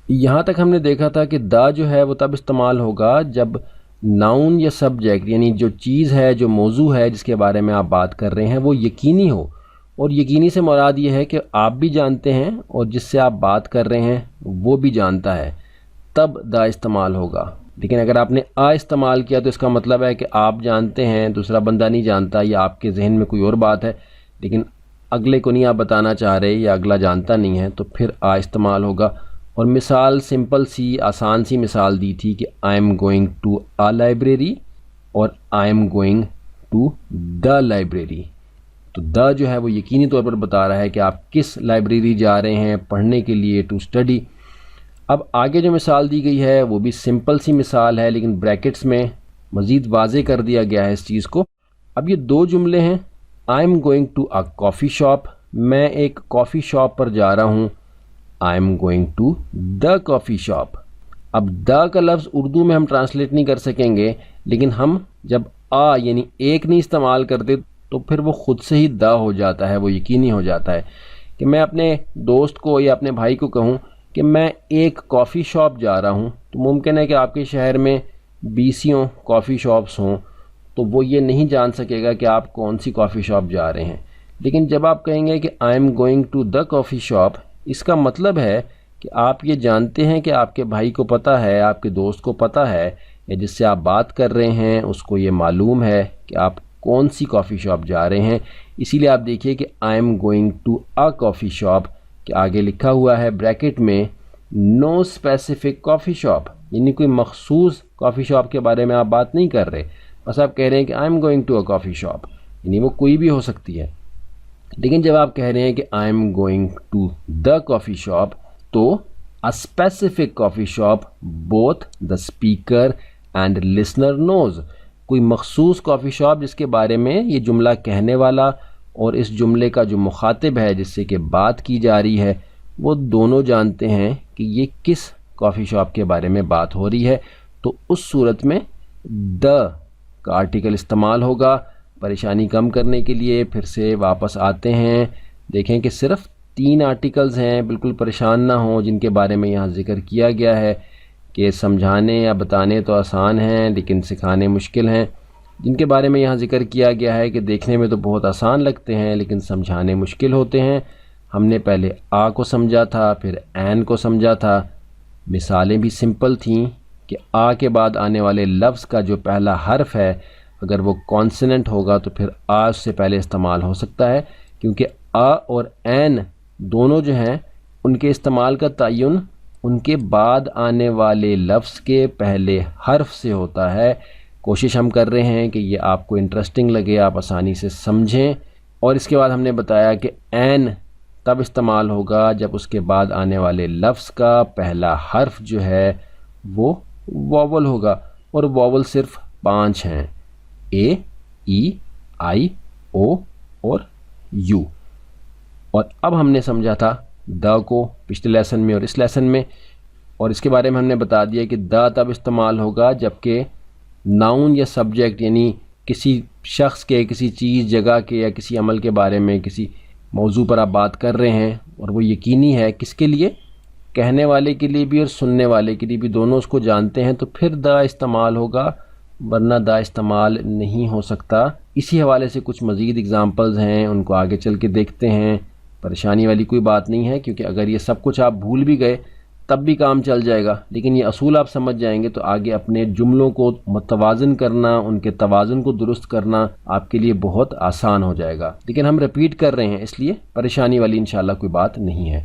یہاں تک ہم نے دیکھا تھا کہ دا جو ہے وہ تب استعمال ہوگا جب ناؤن یا سبجیکٹ یعنی جو چیز ہے، جو موضوع ہے جس کے بارے میں آپ بات کر رہے ہیں وہ یقینی ہو، اور یقینی سے مراد یہ ہے کہ آپ بھی جانتے ہیں اور جس سے آپ بات کر رہے ہیں وہ بھی جانتا ہے، تب دا استعمال ہوگا۔ لیکن اگر آپ نے آ استعمال کیا تو اس کا مطلب ہے کہ آپ جانتے ہیں، دوسرا بندہ نہیں جانتا، یا آپ کے ذہن میں کوئی اور بات ہے لیکن اگلے کو نہیں آپ بتانا چاہ رہے یا اگلا جانتا نہیں ہے، تو پھر آ استعمال ہوگا۔ اور مثال سمپل سی آسان سی مثال دی تھی کہ I am going to a library اور I M going to the library. تو دا جو ہے وہ یقینی طور پر بتا رہا ہے کہ آپ کس لائبریری جا رہے ہیں پڑھنے کے لیے، ٹو اسٹڈی۔ اب آگے جو مثال دی گئی ہے وہ بھی سمپل سی مثال ہے لیکن بریکٹس میں مزید واضح کر دیا گیا ہے اس چیز کو۔ اب یہ دو جملے ہیں، I am going to a coffee shop, میں ایک کافی شاپ پر جا رہا ہوں، I am going to the coffee shop. اب دا کا لفظ اردو میں ہم ٹرانسلیٹ نہیں کر سکیں گے، لیکن ہم جب آ یعنی ایک نہیں استعمال کرتے تو پھر وہ خود سے ہی دا ہو جاتا ہے، وہ یقینی ہو جاتا ہے۔ کہ میں اپنے دوست کو یا اپنے بھائی کو کہوں کہ میں ایک کافی شاپ جا رہا ہوں، تو ممکن ہے کہ آپ کے شہر میں بیسیوں کافی شاپس ہوں، تو وہ یہ نہیں جان سکے گا کہ آپ کون سی کافی شاپ جا رہے ہیں۔ لیکن جب آپ کہیں گے کہ I am going to the coffee shop, اس کا مطلب ہے کہ آپ یہ جانتے ہیں کہ آپ کے بھائی کو پتہ ہے، آپ کے دوست کو پتہ ہے، یا جس سے آپ بات کر رہے ہیں اس کو یہ معلوم ہے کہ آپ کون سی کافی شاپ جا رہے ہیں۔ اسی لیے آپ دیکھیے کہ I am going to a coffee shop کہ آگے لکھا ہوا ہے بریکٹ میں نو اسپیسیفک کافی شاپ، یعنی کوئی مخصوص کافی شاپ کے بارے میں آپ بات نہیں کر رہے، بس آپ کہہ رہے ہیں کہ I am going to a coffee shop, یعنی وہ کوئی بھی ہو سکتی ہے۔ لیکن جب آپ کہہ رہے ہیں کہ I am going to the coffee shop, تو a specific coffee shop both the speaker and listener knows, کوئی مخصوص کافی شاپ جس کے بارے میں یہ جملہ کہنے والا اور اس جملے کا جو مخاطب ہے جس سے کہ بات کی جا رہی ہے وہ دونوں جانتے ہیں کہ یہ کس کافی شاپ کے بارے میں بات ہو رہی ہے، تو اس صورت میں دا کا آرٹیکل استعمال ہوگا۔ پریشانی کم کرنے کے لیے پھر سے واپس آتے ہیں، دیکھیں کہ صرف 3 آرٹیکلز ہیں، بالکل پریشان نہ ہوں، جن کے بارے میں یہاں ذکر کیا گیا ہے کہ سمجھانے یا بتانے تو آسان ہیں لیکن سکھانے مشکل ہیں، جن کے بارے میں یہاں ذکر کیا گیا ہے کہ دیکھنے میں تو بہت آسان لگتے ہیں لیکن سمجھانے مشکل ہوتے ہیں۔ ہم نے پہلے آ کو سمجھا تھا، پھر این کو سمجھا تھا، مثالیں بھی سمپل تھیں کہ آ کے بعد آنے والے لفظ کا جو پہلا حرف ہے اگر وہ کانسوننٹ ہوگا تو پھر آ اس سے پہلے استعمال ہو سکتا ہے، کیونکہ آ اور این دونوں جو ہیں ان کے استعمال کا تعین ان کے بعد آنے والے لفظ کے پہلے حرف سے ہوتا ہے۔ کوشش ہم کر رہے ہیں کہ یہ آپ کو انٹرسٹنگ لگے، آپ آسانی سے سمجھیں۔ اور اس کے بعد ہم نے بتایا کہ این تب استعمال ہوگا جب اس کے بعد آنے والے لفظ کا پہلا حرف جو ہے وہ واول ہوگا، اور واول صرف 5 ہیں، اے، ای، آئی، او اور یو۔ اور اب ہم نے سمجھا تھا دا کو پچھلے لیسن میں اور اس لیسن میں، اور اس کے بارے میں ہم نے بتا دیا کہ دا تب استعمال ہوگا جبکہ ناؤن یا سبجیکٹ یعنی کسی شخص کے، کسی چیز، جگہ کے یا کسی عمل کے بارے میں، کسی موضوع پر آپ بات کر رہے ہیں اور وہ یقینی ہے، کس کے لیے؟ کہنے والے کے لیے بھی اور سننے والے کے لیے بھی، دونوں اس کو جانتے ہیں، تو پھر دا استعمال ہوگا، ورنہ دا استعمال نہیں ہو سکتا۔ اسی حوالے سے کچھ مزید اگزامپلز ہیں، ان کو آگے چل کے دیکھتے ہیں۔ پریشانی والی کوئی بات نہیں ہے، کیونکہ اگر یہ سب کچھ آپ بھول بھی گئے تب بھی کام چل جائے گا، لیکن یہ اصول آپ سمجھ جائیں گے تو آگے اپنے جملوں کو متوازن کرنا، ان کے توازن کو درست کرنا آپ کے لیے بہت آسان ہو جائے گا۔ لیکن ہم رپیٹ کر رہے ہیں، اس لیے پریشانی والی انشاءاللہ کوئی بات نہیں ہے۔